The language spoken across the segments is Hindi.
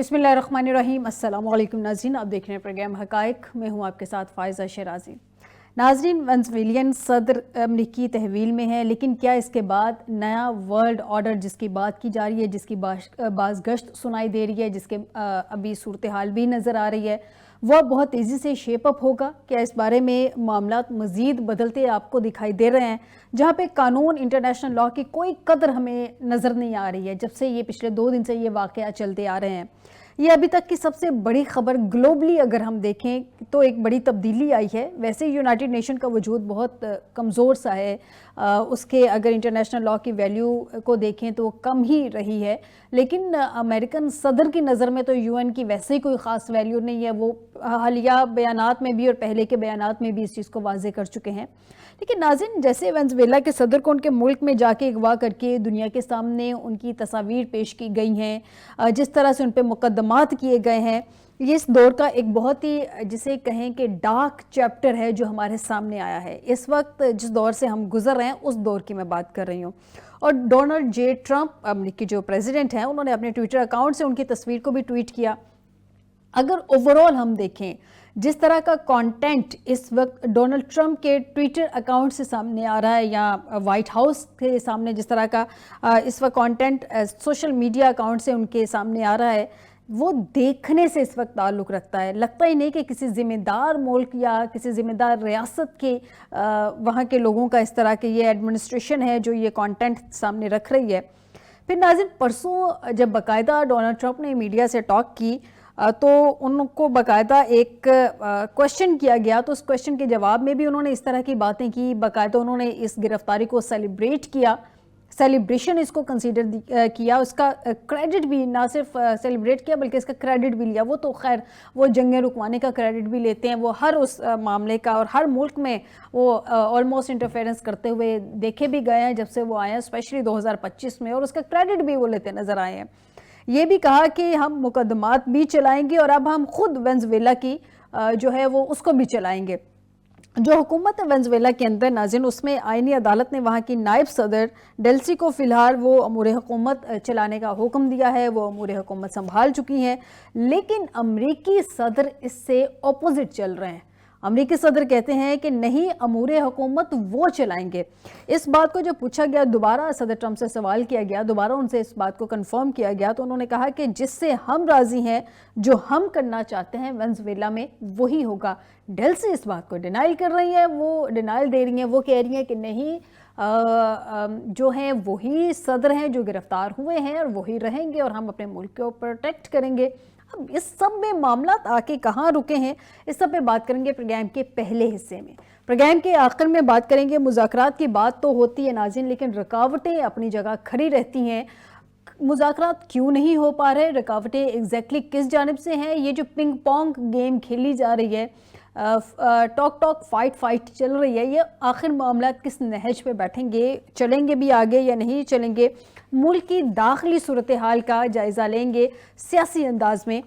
बिस्मिल्लाहिर्रहमानिर्रहीम। अस्सलाम वालेकुम नाज़रीन, आप देख रहे हैं प्रोग्राम हक़ाइक़। मैं हूं आपके साथ फ़ाइज़ा शराज़ी। नाज़रीन, वेनेज़ुएलियन सदर अमरीकी तहवील में है, लेकिन क्या इसके बाद नया वर्ल्ड ऑर्डर जिसकी बात की जा रही है, जिसकी बाज़गश्त सुनाई दे रही है, जिसके अभी सूरत हाल भी नज़र आ रही है, वह बहुत तेज़ी से शेप अप होगा? क्या इस बारे में मामलात मज़ीद बदलते आपको दिखाई दे रहे हैं, जहाँ पे कानून, इंटरनेशनल लॉ की कोई कदर हमें नज़र नहीं आ रही है जब से ये पिछले 2 दिन से ये वाक़या चलते आ रहे हैं? ये अभी तक की सबसे बड़ी खबर ग्लोबली अगर हम देखें तो एक बड़ी तब्दीली आई है। वैसे यूनाइटेड नेशन का वजूद बहुत कमज़ोर सा है, उसके अगर इंटरनेशनल लॉ की वैल्यू को देखें तो कम ही रही है, लेकिन अमेरिकन सदर की नज़र में तो यूएन की वैसे ही कोई ख़ास वैल्यू नहीं है। वो हालिया बयानात में भी और पहले के बयानात में भी इस चीज़ को वाज़े कर चुके हैं। लेकिन नाज़रीन, जैसे वेनेज़ुएला के सदर को उनके मुल्क में जाके अगवा करके दुनिया के सामने उनकी तस्वीर पेश की गई हैं, जिस तरह से उन पर मुकदमात किए गए हैं, ये इस दौर का एक बहुत ही जिसे कहें कि डार्क चैप्टर है जो हमारे सामने आया है। इस वक्त जिस दौर से हम गुजर रहे हैं उस दौर की मैं बात कर रही हूँ। और डोनाल्ड जे ट्रंप अमेरिकी जो प्रेसिडेंट हैं, उन्होंने अपने ट्विटर अकाउंट से उनकी तस्वीर को भी ट्वीट किया। अगर ओवरऑल हम देखें जिस तरह का कंटेंट इस वक्त डोनाल्ड ट्रंप के ट्विटर अकाउंट से सामने आ रहा है, या वाइट हाउस के सामने जिस तरह का इस वक्त कंटेंट सोशल मीडिया अकाउंट से उनके सामने आ रहा है, वो देखने से इस वक्त ताल्लुक़ रखता है। लगता ही नहीं कि किसी ज़िम्मेदार मुल्क या किसी ज़िम्मेदार रियासत के वहाँ के लोगों का इस तरह के ये एडमिनिस्ट्रेशन है जो ये कंटेंट सामने रख रही है। फिर नाज़रीन, परसों जब बाकायदा डोनाल्ड ट्रंप ने मीडिया से टॉक की तो उनको बाकायदा एक क्वेश्चन किया गया, तो उस क्वेश्चन के जवाब में भी उन्होंने इस तरह की बातें की। बाकायदा उन्होंने इस गिरफ्तारी को सेलिब्रेट किया, सेलिब्रेशन इसको कंसीडर किया, उसका क्रेडिट भी, ना सिर्फ सेलिब्रेट किया बल्कि इसका क्रेडिट भी लिया। वो तो खैर वो जंगें रुकवाने का क्रेडिट भी लेते हैं, वो हर उस मामले का और हर मुल्क में वो ऑलमोस्ट इंटरफेरेंस करते हुए देखे भी गए हैं जब से वो आए हैं, स्पेशली 2025 में, और उसका क्रेडिट भी वो लेते नज़र आए हैं। ये भी कहा कि हम मुकदमात भी चलाएंगे और अब हम खुद वेनेज़ुएला की जो है वो उसको भी चलाएंगे। जो हुकूमत है वेनेज़ुएला के अंदर नाज़रीन, उसमें आईनी अदालत ने वहाँ की नायब सदर डेल्सी को फ़िलहाल वो अमूर हुकूमत चलाने का हुक्म दिया है। वो अमूर हुकूमत संभाल चुकी हैं, लेकिन अमरीकी सदर इससे अपोजिट चल रहे हैं। अमरीकी सदर कहते हैं कि नहीं, अमूर हुकूमत वो चलाएंगे। इस बात को जब पूछा गया, दोबारा सदर ट्रंप से सवाल किया गया, दोबारा उनसे इस बात को कंफर्म किया गया, तो उन्होंने कहा कि जिससे हम राज़ी हैं, जो हम करना चाहते हैं वेनेज़ुएला में, वही होगा। डेल्सी इस बात को डिनाइल कर रही है, वो डिनाइल दे रही हैं, वो कह रही हैं कि नहीं, जो हैं वही सदर हैं जो गिरफ्तार हुए हैं और वही रहेंगे और हम अपने मुल्क को प्रोटेक्ट करेंगे। अब इस सब में मामला आके कहाँ रुके हैं, इस सब पे बात करेंगे प्रोग्राम के पहले हिस्से में। प्रोग्राम के आखिर में बात करेंगे, मुज़ाकरात की बात तो होती है नाज़रीन, लेकिन रुकावटें अपनी जगह खड़ी रहती हैं। मुज़ाकरात क्यों नहीं हो पा रहे, रुकावटें एग्जैक्टली किस जानिब से हैं? ये जो पिंग पोंग गेम खेली जा रही है, टॉक टॉक फाइट फाइट चल रही है, ये आखिर मामला किस नहज पे बैठेंगे, चलेंगे भी आगे या नहीं चलेंगे? मुल्क की दाखिली सूरत हाल का जायज़ा लेंगे सियासी अंदाज में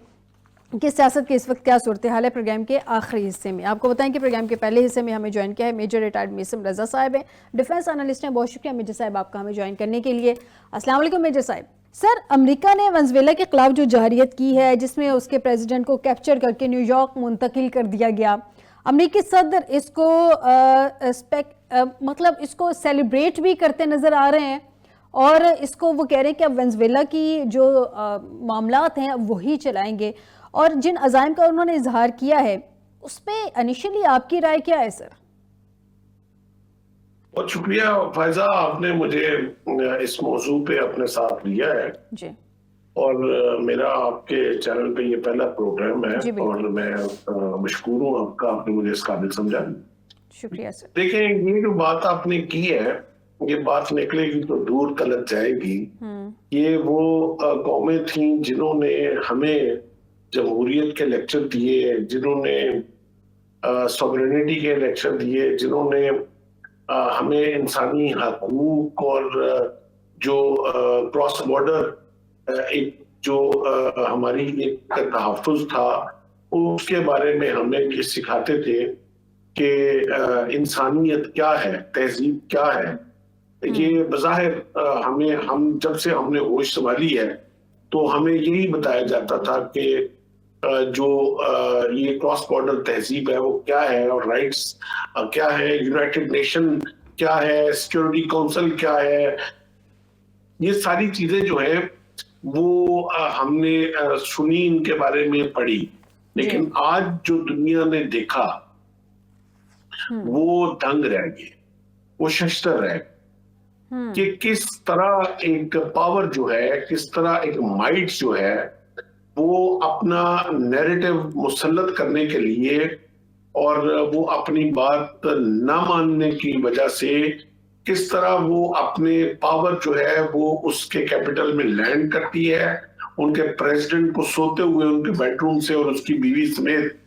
कि सियासत की इस वक्त क्या सूरत हाल है। प्रोग्राम के आखिरी हिस्से में आपको बताएं कि प्रोग्राम के पहले हिस्से में हमें ज्वाइन किया है मेजर रिटायर्ड मीसम रज़ा साहब हैं, डिफेंस एनालिस्ट हैं। बहुत शुक्रिया मेजर साहब आपका हमें ज्वाइन करने के लिए। अस्सलाम वालेकुम मेजर साहब। सर, अमेरिका ने वेनेज़ुएला के खिलाफ जो जारियत की है, जिसमें उसके प्रेसिडेंट को कैप्चर करके न्यूयॉर्क मुंतकिल कर दिया गया, अमेरिकी सदर इसको मतलब इसको सेलिब्रेट भी करते नज़र आ रहे हैं और इसको वो कह रहे हैं कि अब वेनेज़ुएला की जो मामलात हैं वही चलाएंगे, और जिन अज़ाइम का उन्होंने इजहार किया है उस पर इनिशियली आपकी राय क्या है सर? बहुत शुक्रिया फायजा, आपने मुझे इस मौजू पे अपने साथ लिया है जी। और मेरा आपके चैनल पे ये पहला प्रोग्राम है और मैं मशकूर हूँ आपका, आपने मुझे इस काबिल समझा। शुक्रिया सर। देखें, ये जो बात आपने की है, ये बात निकलेगी तो दूर तलक जाएगी। ये वो कौमें थी जिन्होंने हमें जमहूरियत के लेक्चर दिए, जिन्होंने सॉवरेनिटी के लेक्चर दिए, जिन्होंने हमें इंसानी हकूक और जो क्रॉस बॉर्डर एक जो हमारी एक तहफ़्फ़ुज़ था, उसके बारे में हमें सिखाते थे कि इंसानियत क्या है, तहजीब क्या है। ये बज़ाहिर हम जब से हमने होश संभाली है तो हमें यही बताया जाता था कि जो ये क्रॉस बॉर्डर तहजीब है वो क्या है, और राइट्स क्या है, यूनाइटेड नेशन क्या है, सिक्योरिटी काउंसिल क्या है, ये सारी चीजें जो है वो हमने सुनी, इनके बारे में पढ़ी। लेकिन आज जो दुनिया ने देखा वो दंग रह गए, वो शस्त्र रह गए कि किस तरह एक पावर जो है, किस तरह एक माइट जो है वो अपना नैरेटिव मुसल्लत करने के लिए और वो अपनी बात न मानने की वजह से किस तरह वो अपने पावर जो है वो उसके कैपिटल में लैंड करती है, उनके प्रेसिडेंट को सोते हुए उनके बेडरूम से और उसकी बीवी समेत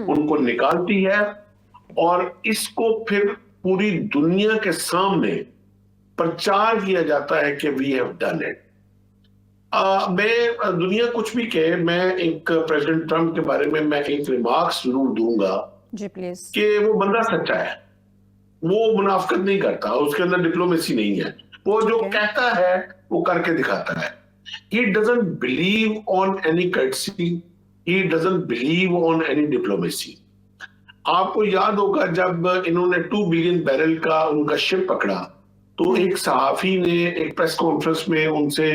उनको निकालती है, और इसको फिर पूरी दुनिया के सामने प्रचार किया जाता है कि वी हैव डन इट। मैं दुनिया कुछ भी कहे, मैं एक प्रेसिडेंट ट्रंप के बारे में मैं एक रिमार्क्स जरूर दूंगा जी प्लीज। कि वो बंदा सच्चा है, वो मुनाफकत नहीं करता, उसके अंदर डिप्लोमेसी नहीं है, वो जो कहता है वो करके दिखाता है। He doesn't believe on any courtesy, he doesn't believe on any diplomacy। आपको याद होगा जब इन्होंने 2 बिलियन बैरल का उनका शिप पकड़ा, तो एक सहाफी ने एक प्रेस कॉन्फ्रेंस में उनसे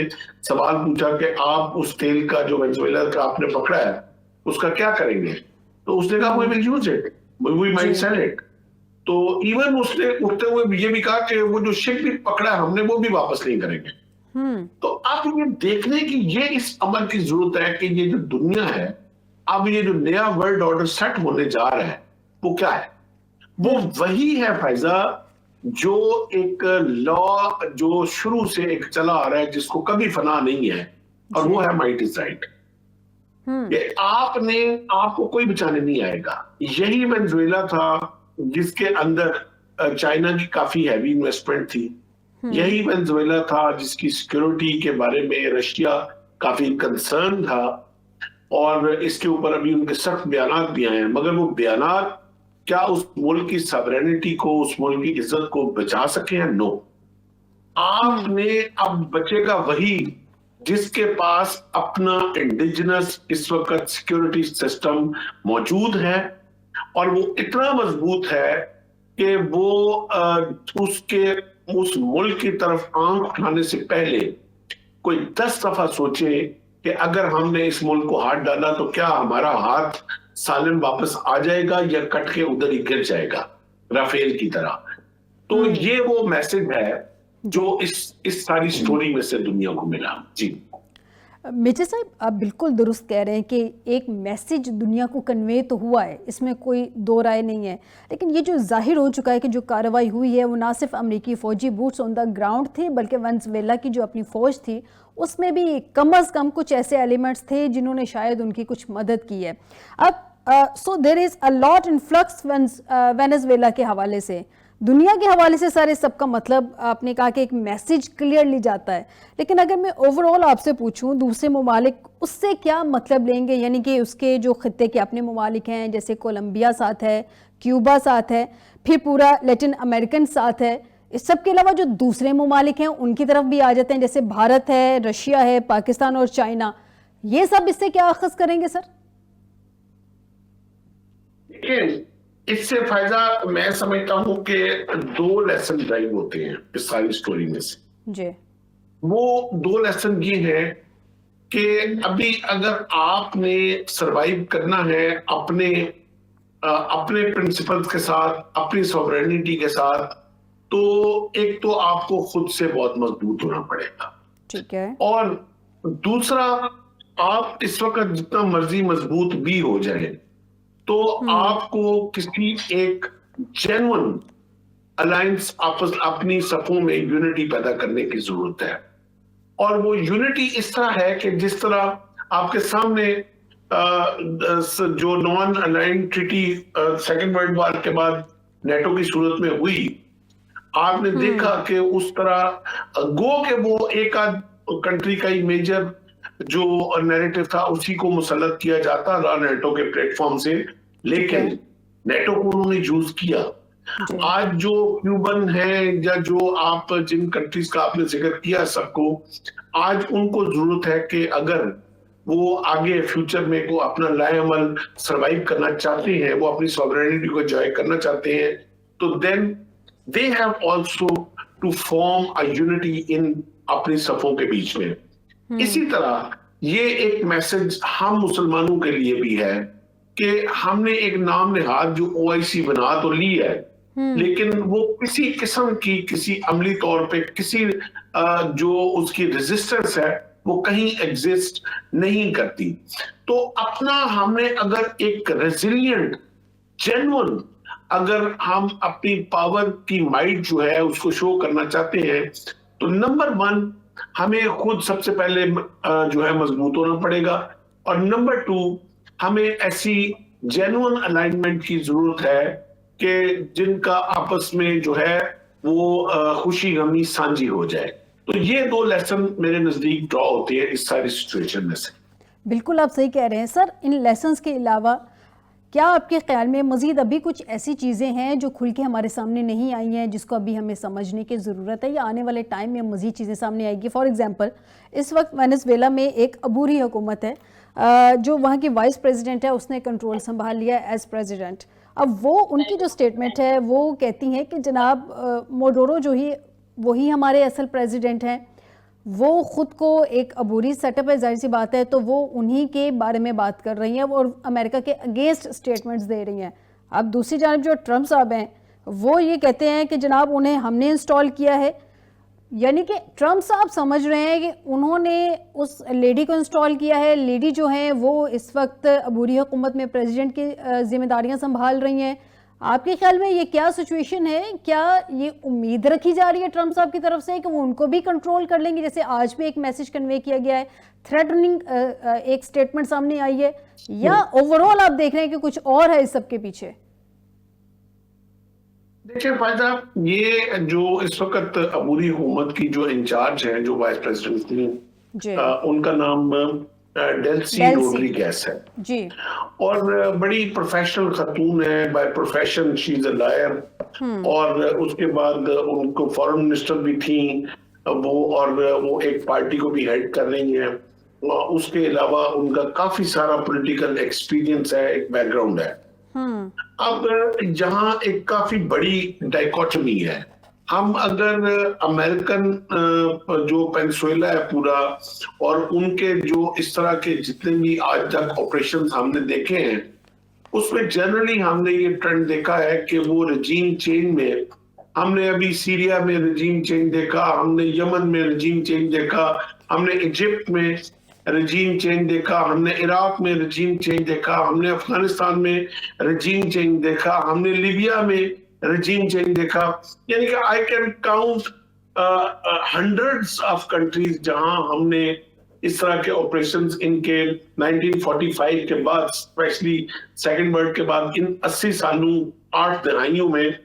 सवाल पूछा कि आप उस तेल का जो वेनेजुएला का आपने पकड़ा है उसका क्या करेंगे, तो उसने कहा we will use it, we might sell it. तो इवन उसने उठते हुए ये भी कहा कि वो जो शिप भी पकड़ा है हमने वो भी वापस नहीं करेंगे। तो अब ये देखने की ये इस अमल की जरूरत है कि ये जो दुनिया है, अब ये जो नया वर्ल्ड ऑर्डर सेट होने जा रहा है वो क्या है, वो वही है फायजा जो एक लॉ जो शुरू से एक चला आ रहा है जिसको कभी फना नहीं है, और वो है माइट इज राइट। ये आपको कोई बचाने नहीं आएगा। यही वेनेजुएला था जिसके अंदर चाइना की काफी हैवी इन्वेस्टमेंट थी, यही वेनेजुएला था जिसकी सिक्योरिटी के बारे में रशिया काफी कंसर्न था, और इसके ऊपर अभी उनके सख्त बयान भी आए हैं, मगर वो बयान क्या उस मुल्क की सॉवरेनिटी को, उस मुल्क की इज्जत को बचा सके हैं? नो। आपने अब बचेगा वही जिसके पास अपना इंडिजिनस इस वक्त सिक्योरिटी सिस्टम मौजूद है, और वो इतना मजबूत है कि वो उस मुल्क की तरफ आंख उठाने से पहले कोई 10 दफा सोचे कि अगर हमने इस मुल्क को हाथ डाला तो क्या हमारा हाथ सालिम वापस आ जाएगा या कट के उधर ही गिर जाएगा राफेल की तरह। तो ये वो मैसेज है जो इस सारी स्टोरी में से दुनिया को मिला। जी मेजर साहब, आप बिल्कुल दुरुस्त कह रहे हैं कि एक मैसेज दुनिया को कन्वे तो हुआ है, इसमें कोई दो राय नहीं है, लेकिन ये जो जाहिर हो चुका है कि जो कार्रवाई हुई है वो ना सिर्फ अमेरिकी फ़ौजी बूट्स ऑन द ग्राउंड थे, बल्कि वेनेजुएला की जो अपनी फ़ौज थी उसमें भी कम अज़ कम कुछ ऐसे एलिमेंट्स थे जिन्होंने शायद उनकी कुछ मदद की है। अब so there is a lot influx Venezuela के हवाले से, दुनिया के हवाले से सारे सबका मतलब आपने कहा कि एक मैसेज क्लियरली जाता है, लेकिन अगर मैं ओवरऑल आपसे पूछूं दूसरे ममालिक उससे क्या मतलब लेंगे, यानी कि उसके जो खत्ते के अपने ममालिक हैं जैसे कोलंबिया साथ है, क्यूबा साथ है, फिर पूरा लैटिन अमेरिकन साथ है, इस सब के अलावा जो दूसरे ममालिक हैं उनकी तरफ भी आ जाते हैं जैसे भारत है, रशिया है, पाकिस्तान और चाइना, ये सब इससे क्या अखज़ करेंगे सर? इससे फायदा मैं समझता हूं कि 2 लेसन ड्राइव होते हैं इस सारी स्टोरी में से। जी वो 2 लेसन ये है कि अभी अगर आपने सरवाइव करना है अपने प्रिंसिपल्स के साथ, अपनी सॉवरेनिटी के साथ, तो एक तो आपको खुद से बहुत मजबूत होना पड़ेगा, ठीक है, और दूसरा आप इस वक्त जितना मर्जी मजबूत भी हो जाए तो आपको किसी एक जेन्युइन अलायंस आपस अपनी सफों में यूनिटी पैदा करने की जरूरत है। और वो यूनिटी इस तरह है कि जिस तरह आपके सामने जो non aligned treaty second world war के बाद नेटो की सूरत में हुई, आपने देखा कि उस तरह गो के वो एक आध कंट्री का ही मेजर जो नैरेटिव था उसी को मुसल्लत किया जाता रहा नेटो के प्लेटफॉर्म से, लेकिन नेटो को उन्होंने यूज किया। जी। आज जो क्यूबन है या जो आप जिन कंट्रीज का आपने जिक्र किया सबको, आज उनको जरूरत है कि अगर वो आगे फ्यूचर में को अपना लाएअमल सरवाइव करना चाहते हैं, वो अपनी सॉवरेनिटी को एंजॉय करना चाहते हैं, तो then they have also to form a unity in अपनी सफों के बीच में। इसी तरह ये एक मैसेज हम मुसलमानों के लिए भी है कि हमने एक नाम निहाद जो ओआईसी बना तो ली है, लेकिन वो किसी किस्म की किसी अमली तौर पे किसी जो उसकी रेजिस्टेंस है वो कहीं एग्जिस्ट नहीं करती। तो अपना हमने अगर एक रेजिलियंट जेन्युइन अगर हम अपनी पावर की माइट जो है उसको शो करना चाहते हैं, तो नंबर 1 हमें खुद सबसे पहले जो है मजबूत होना पड़ेगा, और नंबर 2 हमें ऐसी जेन्युइन अलाइनमेंट की जरूरत है कि जिनका आपस में जो है वो खुशी गमी साझी हो जाए। तो ये 2 लेसन मेरे नजदीक ड्रॉ होते हैं इस सारी सिचुएशन में से। बिल्कुल आप सही कह रहे हैं सर। इन लेसन्स के अलावा क्या आपके ख्याल में मज़ीद अभी कुछ ऐसी चीज़ें हैं जो खुल के हमारे सामने नहीं आई हैं जिसको अभी हमें समझने की ज़रूरत है, या आने वाले टाइम में मज़ीद चीज़ें सामने आएगी? फॉर एग्जांपल इस वक्त वेनेजुएला में एक अबूरी हुकूमत है, जो वहाँ की वाइस प्रेसिडेंट है उसने कंट्रोल संभाल लिया एज प्रेसिडेंट। अब वो उनकी जो स्टेटमेंट है वो कहती हैं कि जनाब मोडोरो जो ही वही हमारे असल प्रेसिडेंट हैं, वो खुद को एक अबूरी सेटअप है, जाहिर सी बात है, तो वो उन्हीं के बारे में बात कर रही हैं और अमेरिका के अगेंस्ट स्टेटमेंट्स दे रही हैं। अब दूसरी जानब जो ट्रम्प साहब हैं वो ये कहते हैं कि जनाब उन्हें हमने इंस्टॉल किया है, यानी कि ट्रम्प साहब समझ रहे हैं कि उन्होंने उस लेडी को इंस्टॉल किया है। लेडी जो है वो इस वक्त अबूरी हुकूमत में प्रेसिडेंट की जिम्मेदारियां संभाल रही हैं। आपके ख्याल में ये क्या सिचुएशन है? क्या ये उम्मीद रखी जा रही है ट्रम्प साहब की तरफ से कि वो उनको भी कंट्रोल कर लेंगे, जैसे आज भी एक मैसेज कन्वे किया गया है, थ्रेटनिंग एक स्टेटमेंट सामने आई है, या ओवरऑल आप देख रहे हैं कि कुछ और है इस सब के पीछे? देखिए भाई साहब, ये जो इस वक्त अबूरी हुकूमत की जो इंचार्ज है, जो वाइस प्रेसिडेंट थी, उनका नाम डेल्सी रोड्रिगेज है जी, और बड़ी प्रोफेशनल खातून है, by profession she is a lawyer, और उसके बाद उनको फॉरेन मिनिस्टर भी थी वो, और वो एक पार्टी को भी हेड कर रही हैं। उसके अलावा उनका काफी सारा पॉलिटिकल एक्सपीरियंस है, एक बैकग्राउंड है। अब यहाँ एक काफी बड़ी डाइकोटमी है। हम अगर अमेरिकन जो पेनिनसुला है पूरा, और उनके जो इस तरह के जितने भी आज तक ऑपरेशन हमने देखे हैं, उसमें जनरली हमने ये ट्रेंड देखा है कि वो रजीम चेंज में, हमने अभी सीरिया में रजीम चेंज देखा, हमने यमन में रजीम चेंज देखा, हमने इजिप्ट में रजीम चेंज देखा, हमने इराक में रजीम चेंज देखा, हमने अफगानिस्तान में रजीम चेंज देखा, हमने लीबिया में रजीम चेंज देखा। यानी कि I can count hundreds of countries जहां हमने इस तरह के ऑपरेशंस इनके 1945 के बाद, स्पेशली सेकंड वर्ल्ड के बाद, इन 80 सालों 8 दहाइयों में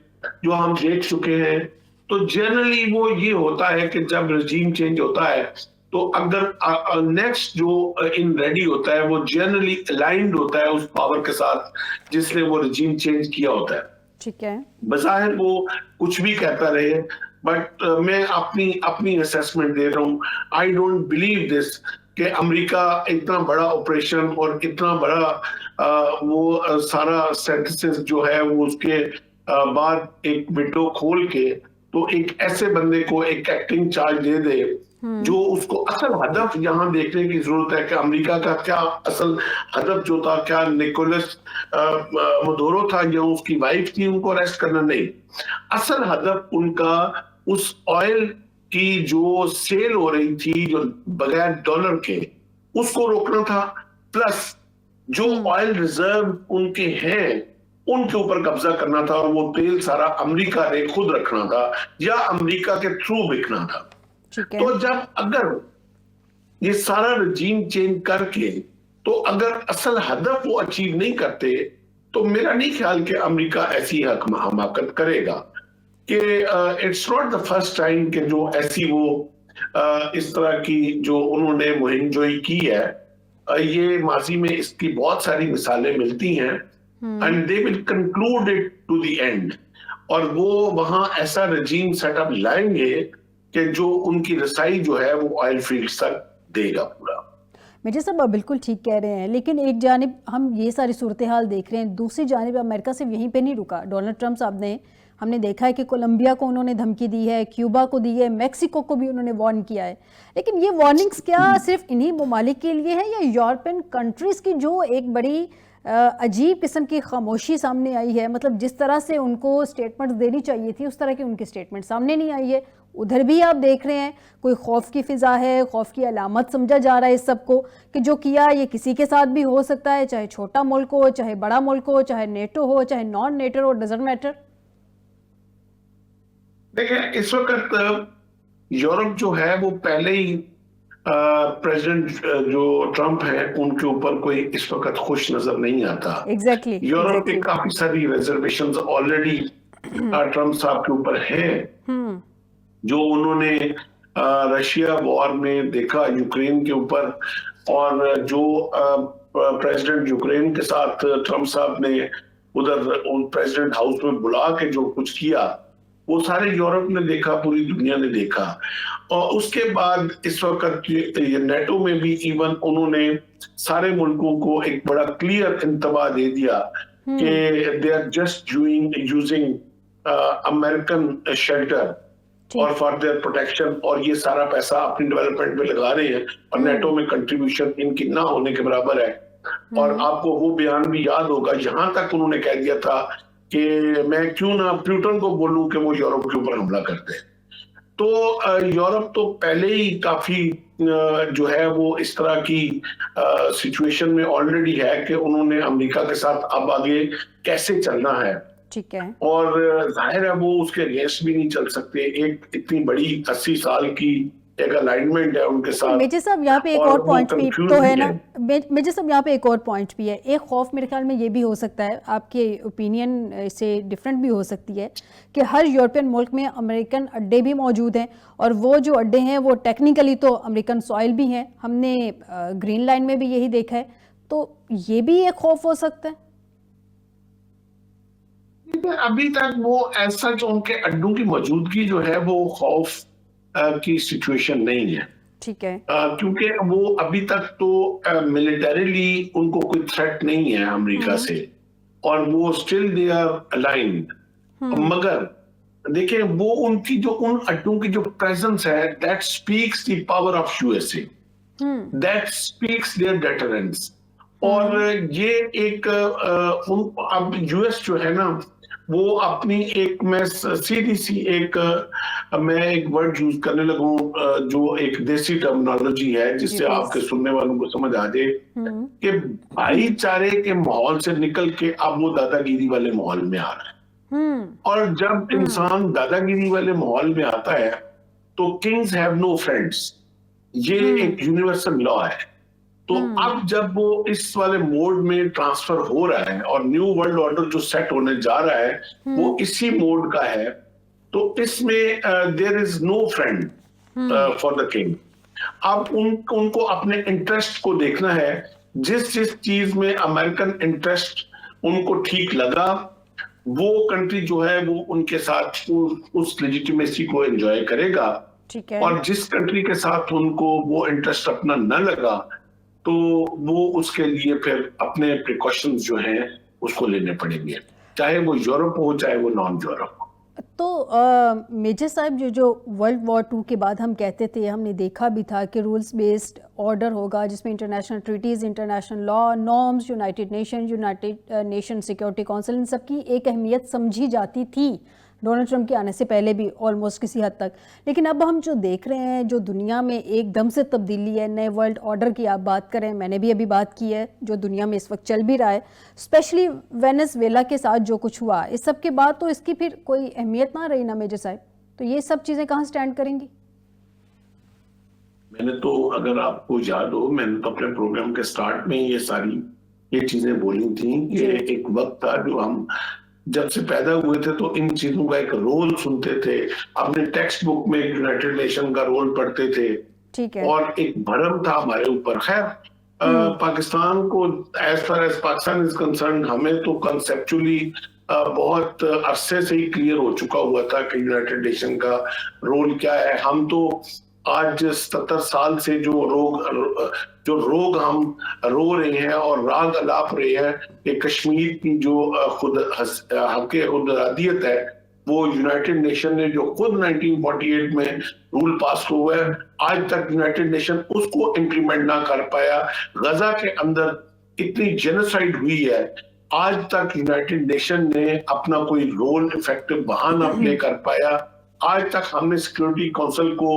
जो हम देख चुके हैं। तो जनरली वो ये होता है कि जब रजीम चेंज होता है तो अगर नेक्स्ट जो इन रेडी होता है वो जनरली अलाइंड होता है उस पावर के साथ जिसने वो रजीम चेंज किया होता है। ठीक है, बज़ाहिर वो कुछ भी कहता रहे, बट मैं अपनी असेसमेंट दे रहा हूँ। आई डोंट बिलीव दिस कि अमेरिका इतना बड़ा ऑपरेशन और इतना बड़ा वो सारा सेंटेंसेस जो है वो उसके बाद एक विंडो खोल के तो एक ऐसे बंदे को एक एक्टिंग चार्ज दे दे जो उसको असल हदफ यहाँ देखने की जरूरत है कि अमेरिका का क्या असल हदफ जो था, क्या निकोलस मदुरो था या उसकी वाइफ थी उनको अरेस्ट करना? नहीं, असल हदफ उनका उस ऑयल की जो सेल हो रही थी जो बगैर डॉलर के, उसको रोकना था, प्लस जो ऑयल रिजर्व उनके हैं उनके ऊपर कब्जा करना था, और वो तेल सारा अमेरिका ने खुद रखना था या अमेरिका के थ्रू बिकना था। तो जब अगर ये सारा रजीम चेंज करके तो अगर असल हदफ वो अचीव नहीं करते तो मेरा नहीं ख्याल कि अमेरिका ऐसी हमाकत करेगा कि it's not the first time कि जो ऐसी वो इस तरह की जो उन्होंने मुहिमजोई की है, ये माजी में इसकी बहुत सारी मिसालें मिलती हैं, and they will conclude it to the end. और वो वहां ऐसा रजीम सेटअप लाएंगे कि जो उनकी रसाई जो है वो ऑयल फील्ड्स तक देगा पूरा। मिर्जा साहब आप बिल्कुल ठीक कह रहे हैं, लेकिन एक जानिब हम ये सारी सूरत हाल देख रहे हैं, दूसरी जानिब अमेरिका सिर्फ यहीं पे नहीं रुका। डोनाल्ड ट्रंप साहब ने, हमने देखा है कि कोलंबिया को उन्होंने धमकी दी है, क्यूबा को दी है, मैक्सिको को भी उन्होंने वार्न किया है। लेकिन ये वार्निंग्स क्या सिर्फ इन्हीं ममालिक के लिए है या यूरोपियन कंट्रीज़ की जो एक बड़ी अजीब किस्म की खामोशी सामने आई है? मतलब जिस तरह से उनको स्टेटमेंट्स देनी चाहिए थी उस तरह की उनकी स्टेटमेंट सामने नहीं आई है। उधर भी आप देख रहे हैं कोई खौफ की फिजा है, खौफ की अलामत समझा जा रहा है इस सबको कि जो किया ये किसी के साथ भी हो सकता है, चाहे छोटा मुल्क हो, चाहे बड़ा मुल्क हो, चाहे नेटो हो, चाहे नॉन नेटो हो, डजंट मैटर। देखिए इस वक्त यूरोप जो है वो पहले ही प्रेसिडेंट जो ट्रंप है उनके ऊपर कोई इस वक्त खुश नजर नहीं आता। एग्जैक्टली यूरोप में काफी सारी रिजर्वेशंस ऑलरेडी ट्रंप साहब के ऊपर है, जो उन्होंने रशिया वॉर में देखा यूक्रेन के ऊपर, और जो प्रेसिडेंट यूक्रेन के साथ ट्रंप साहब ने उधर प्रेसिडेंट हाउस में बुला के जो कुछ किया वो सारे यूरोप ने देखा, पूरी दुनिया ने देखा। और उसके बाद इस वक्त नेटो में भी इवन उन्होंने सारे मुल्कों को एक बड़ा क्लियर इंतबा दे दिया कि they are just using American shelter और फॉर देयर प्रोटेक्शन, और ये सारा पैसा अपनी डेवलपमेंट में लगा रहे हैं और नेटो में कंट्रीब्यूशन इनकी ना होने के बराबर है। और आपको वो बयान भी याद होगा, यहां तक उन्होंने कह दिया था कि मैं क्यों ना प्यूटन को बोलूं कि वो यूरोप के ऊपर हमला करते हैं। तो यूरोप तो पहले ही काफी जो है वो इस तरह की सिचुएशन में ऑलरेडी है कि उन्होंने अमेरिका के साथ अब आगे कैसे चलना है, ठीक है, और जाहिर है वो उसके अगेंस्ट भी नहीं चल सकते। एक इतनी बड़ी 80 साल की एक अलाइनमेंट है उनके साथ। मेजर साहब यहाँ पे एक और पॉइंट भी तो है ना, मेजर साहब यहाँ पे एक और पॉइंट भी है। एक खौफ मेरे ख्याल में ये भी हो सकता है, आपके ओपिनियन से डिफरेंट भी हो सकती है, कि हर यूरोपियन मुल्क में अमेरिकन अड्डे भी मौजूद हैं और वो जो अड्डे हैं वो टेक्निकली तो अमेरिकन सॉइल भी हैं। हमने ग्रीन लाइन में भी यही देखा है, तो ये भी एक खौफ हो सकता है। अभी तक वो ऐसा जो उनके अड्डों की मौजूदगी जो है वो खौफ की सिचुएशन नहीं है, ठीक है, क्योंकि वो अभी तक तो मिलिटरीली उनको कोई थ्रेट नहीं है अमेरिका से, और वो स्टिल दे आर अलाइन्ड। मगर देखिए वो उनकी जो उन अड्डों की जो प्रेजेंस है, that speaks the power of USA, that speaks their deterrence. और ये एक अब यूएस जो है ना वो अपनी एक, मैं सीधी सी एक मैं एक वर्ड यूज करने लगूं जो एक देसी टर्मिनोलॉजी है जिससे आपके सुनने वालों को समझ आ जाए कि भाईचारे के माहौल से निकल के अब वो दादागिरी वाले माहौल में आ रहा है। और जब इंसान दादागिरी वाले माहौल में आता है तो किंग्स हैव नो फ्रेंड्स, ये एक यूनिवर्सल लॉ है। तो अब जब वो इस वाले मोड में ट्रांसफर हो रहा है और न्यू वर्ल्ड ऑर्डर जो सेट होने जा रहा है वो इसी मोड का है, तो इसमें there is no friend for the king. अब उनको अपने इंटरेस्ट को देखना है, जिस जिस चीज में अमेरिकन इंटरेस्ट उनको ठीक लगा वो कंट्री जो है वो उनके साथ उस लेजिटिमेसी को एंजॉय करेगा, ठीक है, और जिस कंट्री के साथ उनको वो इंटरेस्ट अपना न लगा तो वो उसके लिए फिर अपने प्रिकॉशंस जो हैं उसको लेने पड़ेंगे, चाहे वो यूरोप हो चाहे वो नॉन यूरोप हो। तो मेजर साहब जो वर्ल्ड वॉर 2 के बाद हम कहते थे, हमने देखा भी था कि रूल्स बेस्ड ऑर्डर होगा जिसमें international treaties, international law, norms, United Nation Security Council, इन सब की एक अहमियत समझी जाती थी डोनाल्ड ट्रंप के आने से पहले भी ऑलमोस्ट किसी हद तक। लेकिन अब हम जो देख रहे हैं, जो दुनिया में एकदम से तब्दीली है, नए वर्ल्ड ऑर्डर की आप बात करें, मैंने भी अभी बात की है, जो दुनिया में इस वक्त चल भी रहा है, स्पेशली वेनेजुएला के साथ जो कुछ हुआ, इस सब के बाद तो इसकी फिर कोई अहमियत ना रही ना मेजर साहब। तो ये सब चीज़ें कहाँ स्टैंड करेंगी? मैंने तो, अगर आपको याद हो, मैंने तो अपने प्रोग्राम के स्टार्ट में ये चीजें बोली थी कि एक वक्त था जो हम जब से पैदा हुए थे तो इन चीजों का एक रोल सुनते थे, अपने टेक्स्ट बुक में यूनाइटेड नेशन का रोल पढ़ते थे, ठीक है, और एक भरम था हमारे ऊपर। खैर पाकिस्तान को as far as Pakistan is concern, हमें तो कंसेप्चुअली बहुत अरसे से ही क्लियर हो चुका हुआ था कि यूनाइटेड नेशन का रोल क्या है। हम तो आज 70 साल से जो रोग हम रो रहे हैं और राग अलाप रहे हैं कि कश्मीर की जो हक खुदरादियत है, वो यूनाइटेड नेशन ने जो खुद 1948 में रूल पास हुआ है, आज तक यूनाइटेड नेशन उसको इम्प्लीमेंट ना कर पाया। गजा के अंदर इतनी जेनोसाइड हुई है, आज तक यूनाइटेड नेशन ने अपना कोई रोल इफेक्टिव वहां ना प्ले कर पाया। आज तक हमने सिक्योरिटी काउंसिल को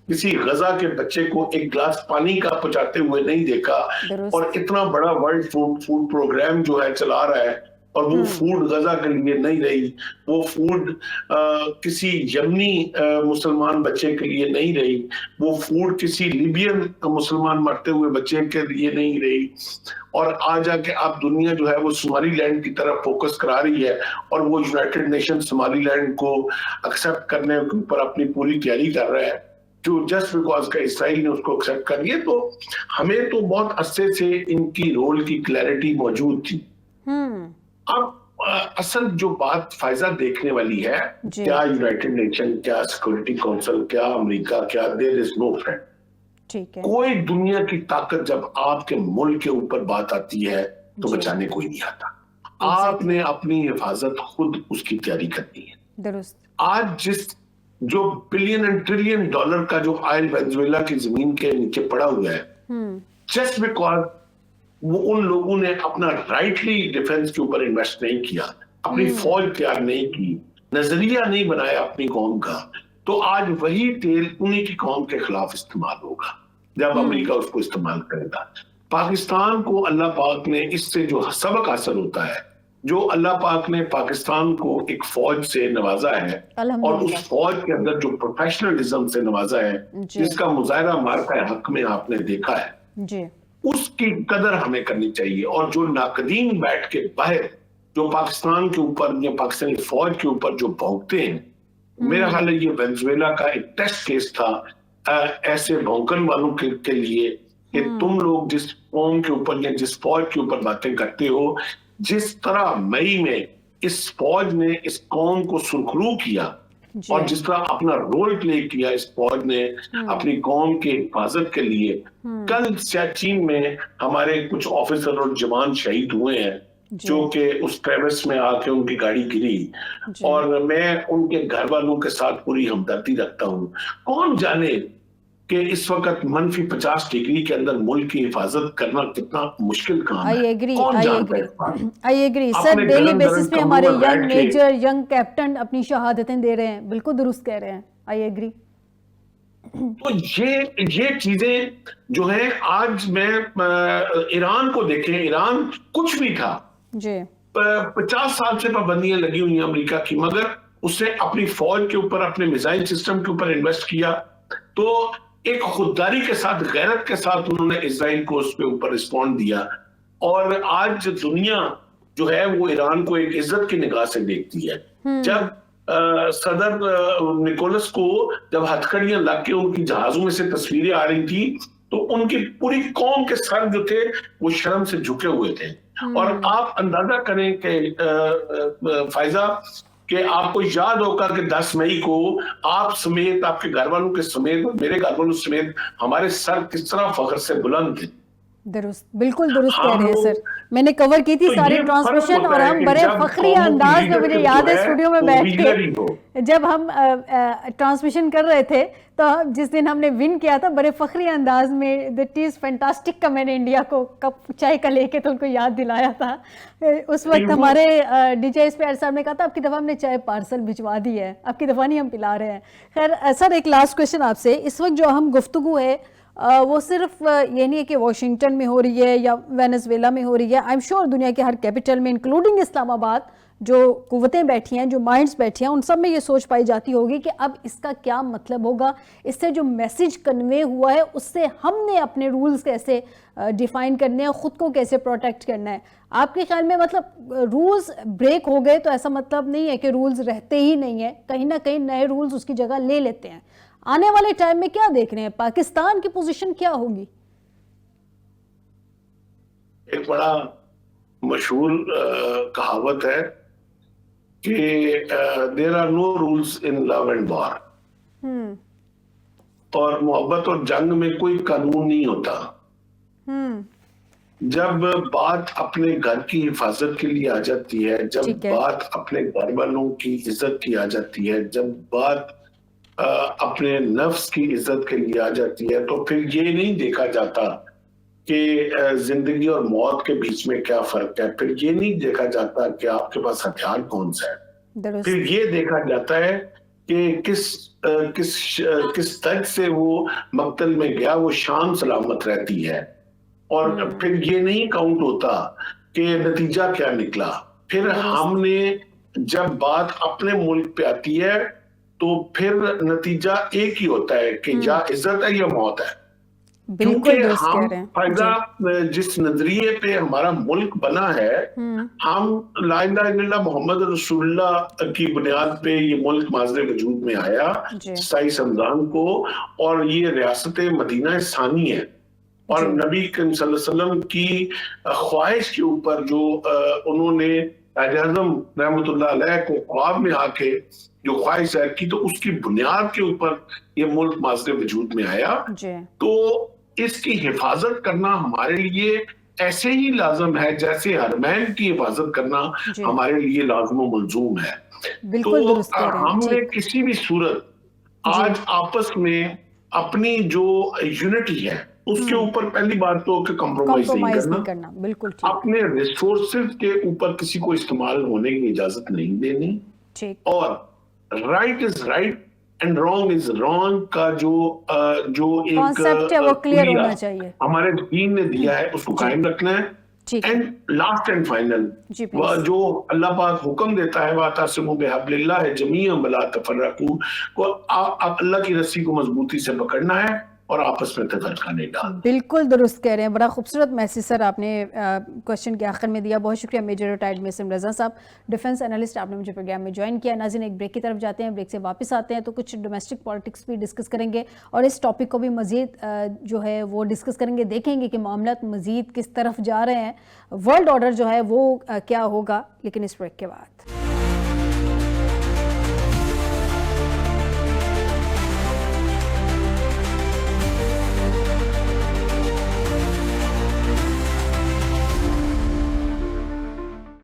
किसी गजा के बच्चे को एक गिलास पानी का पहुंचाते हुए नहीं देखा, और इतना बड़ा वर्ल्ड फूड प्रोग्राम जो है चला रहा है, और वो फूड गजा के लिए नहीं रही, वो फूड किसी यमनी मुसलमान बच्चे के लिए नहीं रही, वो फूड किसी लीबियन मुसलमान मरते हुए बच्चे के लिए नहीं रही, और आज आके आप दुनिया जो है वो सोमालीलैंड की तरफ फोकस करा रही है, और वो यूनाइटेड नेशन सोमालीलैंड को एक्सेप्ट करने के ऊपर अपनी पूरी तैयारी कर रहा है, जो जस्ट बिकॉज का इसराइल ने उसको एक्सेप्ट कर लिया। तो हमें तो बहुत अरसे से इनकी रोल की क्लैरिटी मौजूद थी। अब असल जो बात फायजा देखने वाली है, क्या यूनाइटेड नेशन, क्या सिक्योरिटी काउंसिल, क्या अमेरिका, क्या देयर इज नो फ्रेंड। ठीक है, कोई दुनिया की ताकत जब आपके मुल्क के ऊपर बात आती है तो बचाने कोई नहीं आता। आपने अपनी हिफाजत खुद उसकी तैयारी करनी है। दुरुस्त। आज जो बिलियन एंड ट्रिलियन डॉलर का जो ऑयल वेनेजुएला की जमीन के नीचे पड़ा हुआ है, जस्ट बिकॉज वो उन लोगों ने अपना राइटली डिफेंस के ऊपर इन्वेस्ट नहीं किया, अपनी फौज तैयार नहीं की, नजरिया नहीं बनाया अपनी कौम का, तो आज वही तेल उन्हीं की कौम के खिलाफ इस्तेमाल होगा जब अमेरिका उसको इस्तेमाल करेगा। पाकिस्तान को अल्लाह पाक ने इससे जो सबक हासिल होता है, जो अल्लाह पाक ने पाकिस्तान को एक फौज से नवाजा है, और उस फौज के अंदर जो प्रोफेशनलिज्म से नवाजा है, जिसका मुजाहरा मार्का हक में आपने देखा है, उसकी कदर हमें करनी चाहिए। और जो नाकदीन बैठ के बाहर जो पाकिस्तान के ऊपर या पाकिस्तानी फौज के ऊपर जो भौंकते हैं, मेरा ख्याल है ये वेनेजुएला का एक टेस्ट केस था ऐसे भौंकन वालों के लिए कि तुम लोग जिस कौम के ऊपर या जिस फौज के ऊपर बातें करते हो, जिस तरह मई में इस फौज ने इस कौम को सुरखरू किया और जिस तरह अपना रोल प्ले किया इस फौज ने अपनी कौम की हिफाजत के लिए। कल सियाचिन में हमारे कुछ ऑफिसर और जवान शहीद हुए हैं, जो कि उस ट्रेविस में आके उनकी गाड़ी गिरी, और मैं उनके घर वालों के साथ पूरी हमदर्दी रखता हूँ। कौन जाने कि इस वक्त मनफी 50 डिग्री के अंदर मुल्क की हिफाजत करना कितना मुश्किल काम है। I agree sir, daily basis पे हमारे यंग मेजर, यंग कैप्टन अपनी शहादतें दे रहे हैं, बिल्कुल दुरुस्त कह रहे हैं। I agree. तो ये चीजें जो है, आज मैं ईरान को देखें, ईरान कुछ भी था जी, 50 साल से पाबंदियां लगी हुई हैं अमेरिका की, मगर उसने अपनी फौज के ऊपर, अपने मिसाइल सिस्टम के ऊपर इन्वेस्ट किया, तो एक खुददारी के साथ, गैरत के साथ उन्होंने इजराइल को उस पे ऊपर रिस्पॉन्ड दिया। और आज दुनिया जो है वो ईरान को एक इज्जत की निगाह से देखती है। जब सदर निकोलस को जब हथकड़ियां लग के उनकी जहाजों में से तस्वीरें आ रही थी, तो उनकी पूरी कौम के सर जो थे वो शर्म से झुके हुए थे। और आप अंदाजा करें कि फायजा, कि आपको याद होगा कि 10 मई को आप समेत, आपके घर वालों के समेत, मेरे घर वालों समेत हमारे सर किस तरह फख्र से बुलंद थे। दुरुस्त, बिल्कुल दुरुस्त कह रहे हैं सर। मैंने कवर की थी तो सारी ट्रांसमिशन, और हम बड़े फखरी अंदाज में, मुझे याद है स्टूडियो में बैठ के जब हम ट्रांसमिशन कर रहे थे, तो जिस दिन हमने विन किया था, बड़े फखरी अंदाज में दैट इज फैंटास्टिक का मैंने इंडिया को कप चाय का लेके तो उनको याद दिलाया था। उस वक्त हमारे डीजे इस्पेयर साहब ने कहा था, आपकी दफ़ा हमने चाय पार्सल भिजवा दी है, आपकी दफ़ा नहीं हम पिला रहे हैं। खैर सर, एक लास्ट क्वेश्चन आपसे, इस वक्त जो हम गुफ्तगू है वो सिर्फ ये नहीं है कि वॉशिंगटन में हो रही है या वेनेजुएला में हो रही है। आई एम श्योर दुनिया के हर कैपिटल में, इंक्लूडिंग इस्लामाबाद, जो कुव्वतें बैठी हैं, जो माइंड्स बैठे हैं, उन सब में ये सोच पाई जाती होगी कि अब इसका क्या मतलब होगा, इससे जो मैसेज कन्वे हुआ है उससे हमने अपने रूल्स कैसे डिफाइन करने हैं, ख़ुद को कैसे प्रोटेक्ट करना है। आपके ख्याल में मतलब रूल्स ब्रेक हो गए तो ऐसा मतलब नहीं है कि रूल्स रहते ही नहीं है, कहीं ना कहीं नए रूल्स उसकी जगह ले लेते हैं। आने वाले टाइम में क्या देख रहे हैं, पाकिस्तान की पोजीशन क्या होगी? एक बड़ा मशहूर कहावत है कि there are no rules in love and war, और मोहब्बत और जंग में कोई कानून नहीं होता। जब बात अपने घर की हिफाजत के लिए आ जाती है, जब बात अपने घर वालों की इज्जत की आ जाती है, जब बात अपने नफ्स की इज्जत के लिए आ जाती है, तो फिर ये नहीं देखा जाता कि जिंदगी और मौत के बीच में क्या फर्क है, फिर ये नहीं देखा जाता कि आपके पास हथियार कौन सा है, फिर ये देखा जाता है कि किस तरह से वो मक्तल में गया, वो शान सलामत रहती है। और फिर ये नहीं काउंट होता कि नतीजा क्या निकला। फिर हमने जब बात अपने मुल्क पे आती है तो फिर नतीजा एक ही होता है कि या इज्जत है या मौत है। क्योंकि हम फायदा जिस नजरिए पे हमारा मुल्क बना है, हम ला इलाहा इल्लल्लाह मोहम्मद रसूलुल्लाह की बुनियाद पे ये मुल्क माज़रे वजूद में आया 27 रमजान को, और ये रियासत मदीना सानी है। और नबी करीम सल्लल्लाहु अलैहि वसल्लम की ख्वाहिश के ऊपर जो उन्होंने कायद-ए-आज़म रहमतुल्लाह अलैह को ख्वाब में आके जो ख्वाहिश जाहिर की, तो उसकी बुनियाद के ऊपर ये मुल्क माज़रे वजूद में आया। तो इसकी हिफाजत करना हमारे लिए ऐसे ही लाजम है जैसे हरमैन की हिफाजत करना हमारे लिए लाजम मंजूम है। तो हमने किसी भी सूरत आज आपस में अपनी जो यूनिटी है उसके ऊपर पहली बात तो कॉम्प्रोमाइज नहीं करना, बिल्कुल अपने रिसोर्सेज के ऊपर किसी को इस्तेमाल होने की इजाजत नहीं देनी, और right is right and wrong is wrong का जो एक कॉन्सेप्ट है वो क्लियर होना चाहिए, हमारे दीन ने दिया है, उसको कायम रखना है। एंड लास्ट एंड फाइनल जो अल्लाह पाक हुक्म देता है, वातसिमू बिहब्लिल्लाह जमीअन वला तफर्रकू, को आप अल्लाह की रस्सी को मजबूती से पकड़ना है और आपस में तफरका नहीं डालना। बिल्कुल दुरुस्त कह रहे हैं, बड़ा खूबसूरत मैसेज सर आपने क्वेश्चन के आखिर में दिया। बहुत शुक्रिया मेजर रिटायर्ड मेसम रजा साहब, डिफेंस एनालिस्ट, आपने मुझे प्रोग्राम में ज्वाइन किया। नाज़रीन, एक ब्रेक की तरफ जाते हैं, ब्रेक से वापस आते हैं तो कुछ डोमेस्टिक पॉलिटिक्स भी डिस्कस करेंगे और इस टॉपिक को भी मज़ीद जो है वो डिस्कस करेंगे, देखेंगे कि मामला मज़ीद किस तरफ जा रहे हैं, वर्ल्ड ऑर्डर जो है वो क्या होगा, लेकिन इस ब्रेक के बाद।